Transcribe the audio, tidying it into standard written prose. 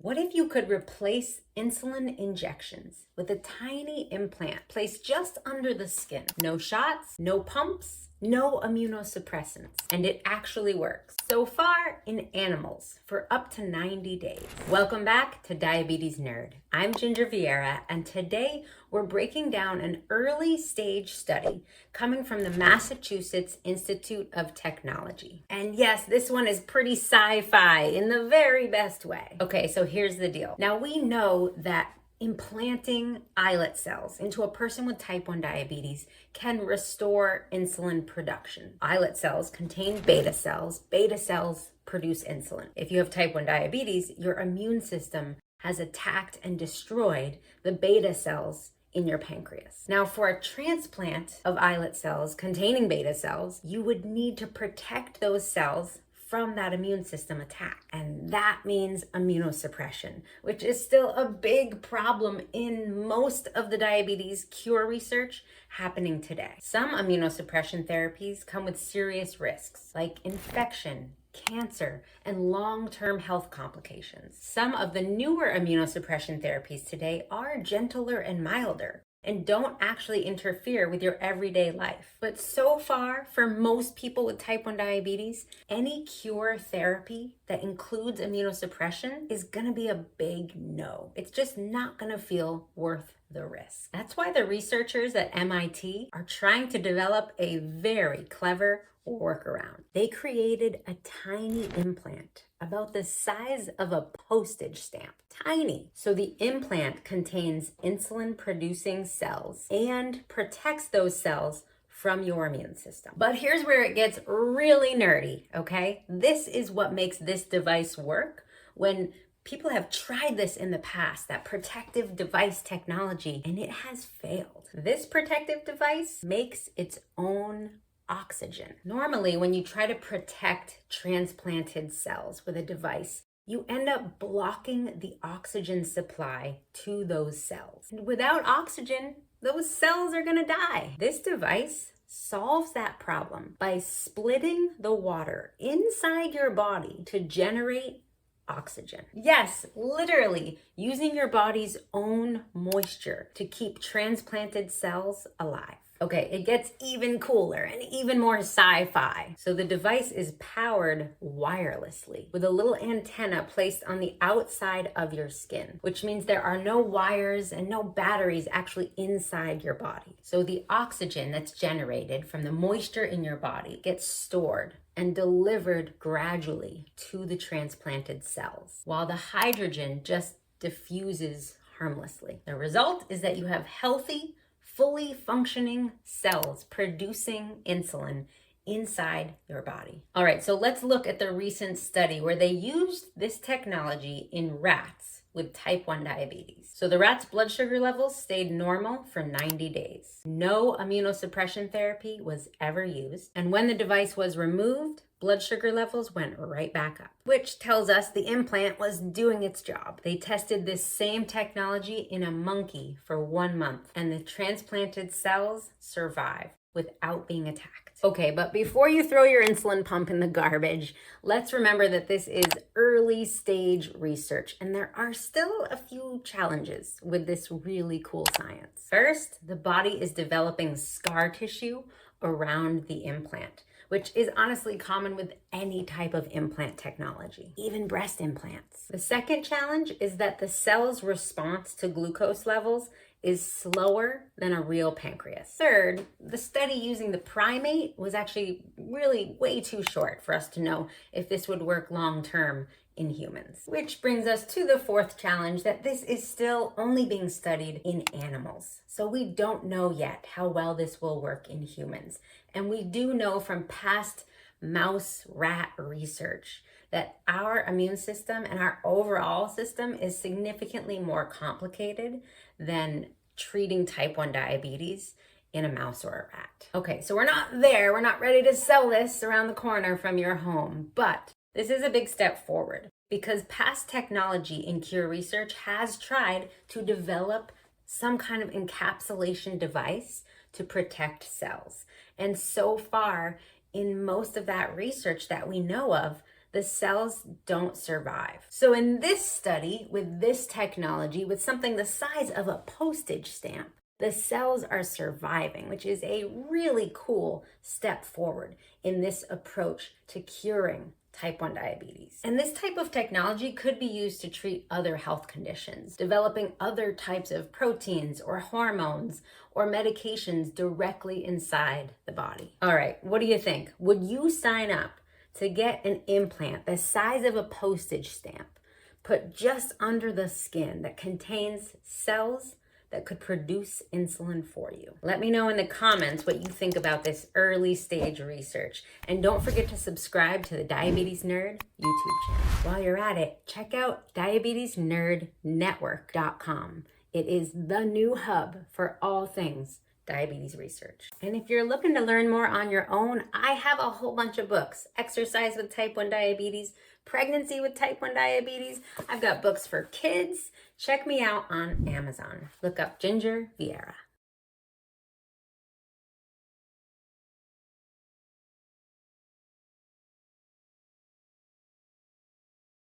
What if you could replace insulin injections with a tiny implant placed just under the skin? No shots, no pumps, no immunosuppressants, and it actually works. So far in animals for up to 90 days. Welcome back to Diabetes Nerd. I'm Ginger VIEIRA, and today we're breaking down an early stage study coming from the Massachusetts Institute of Technology. And yes, this one is pretty sci-fi in the very best way. Okay, so here's the deal. Now we know that implanting islet cells into a person with type 1 diabetes can restore insulin production. Islet cells contain beta cells. Beta cells produce insulin. If you have type 1 diabetes, your immune system has attacked and destroyed the beta cells in your pancreas. Now, for a transplant of islet cells containing beta cells, you would need to protect those cells from that immune system attack. And that means immunosuppression, which is still a big problem in most of the diabetes cure research happening today. Some immunosuppression therapies come with serious risks like infection, cancer, and long-term health complications. Some of the newer immunosuppression therapies today are gentler and milder and don't actually interfere with your everyday life. But so far, for most people with type 1 diabetes, any cure therapy that includes immunosuppression is gonna be a big no. It's just not gonna feel worth the risk. That's why the researchers at MIT are trying to develop a very clever workaround. They created a tiny implant about the size of a postage stamp. Tiny. So the implant contains insulin producing cells and protects those cells from your immune system. But here's where it gets really nerdy, okay? This is what makes this device work when people have tried this in the past, that protective device technology, and it has failed. This protective device makes its own oxygen. Normally, when you try to protect transplanted cells with a device, you end up blocking the oxygen supply to those cells. And without oxygen, those cells are gonna die. This device solves that problem by splitting the water inside your body to generate oxygen. Yes, literally using your body's own moisture to keep transplanted cells alive. Okay, it gets even cooler and even more sci-fi. So the device is powered wirelessly with a little antenna placed on the outside of your skin, which means there are no wires and no batteries actually inside your body. So the oxygen that's generated from the moisture in your body gets stored and delivered gradually to the transplanted cells, while the hydrogen just diffuses harmlessly. The result is that you have healthy, fully functioning cells producing insulin inside your body. All right, so let's look at the recent study where they used this technology in rats with type 1 diabetes. So the rats' blood sugar levels stayed normal for 90 days. No immunosuppression therapy was ever used. And when the device was removed, blood sugar levels went right back up, which tells us the implant was doing its job. They tested this same technology in a monkey for 1 month, and the transplanted cells survived without being attacked. Okay, but before you throw your insulin pump in the garbage, let's remember that this is early stage research, and there are still a few challenges with this really cool science. First, the body is developing scar tissue around the implant, which is honestly common with any type of implant technology, even breast implants. The second challenge is that the cell's response to glucose levels is slower than a real pancreas. Third, the study using the primate was actually really way too short for us to know if this would work long-term in humans. Which brings us to the fourth challenge, that this is still only being studied in animals. So we don't know yet how well this will work in humans. And we do know from past mouse rat research that our immune system and our overall system is significantly more complicated than treating type 1 diabetes in a mouse or a rat. Okay, so we're not there. We're not ready to sell this around the corner from your home, but this is a big step forward because past technology in cure research has tried to develop some kind of encapsulation device to protect cells. And so far, in most of that research that we know of, the cells don't survive. So in this study, with this technology, with something the size of a postage stamp, the cells are surviving, which is a really cool step forward in this approach to curing type 1 diabetes. And this type of technology could be used to treat other health conditions, developing other types of proteins or hormones or medications directly inside the body. All right, what do you think? Would you sign up to get an implant the size of a postage stamp put just under the skin that contains cells that could produce insulin for you? Let me know in the comments what you think about this early stage research. And don't forget to subscribe to the Diabetes Nerd YouTube channel. While you're at it, check out diabetesnerdnetwork.com. It is the new hub for all things diabetes research. And if you're looking to learn more on your own, I have a whole bunch of books. Exercise with type 1 diabetes, pregnancy with type 1 diabetes. I've got books for kids. Check me out on Amazon. Look up Ginger VIEIRA.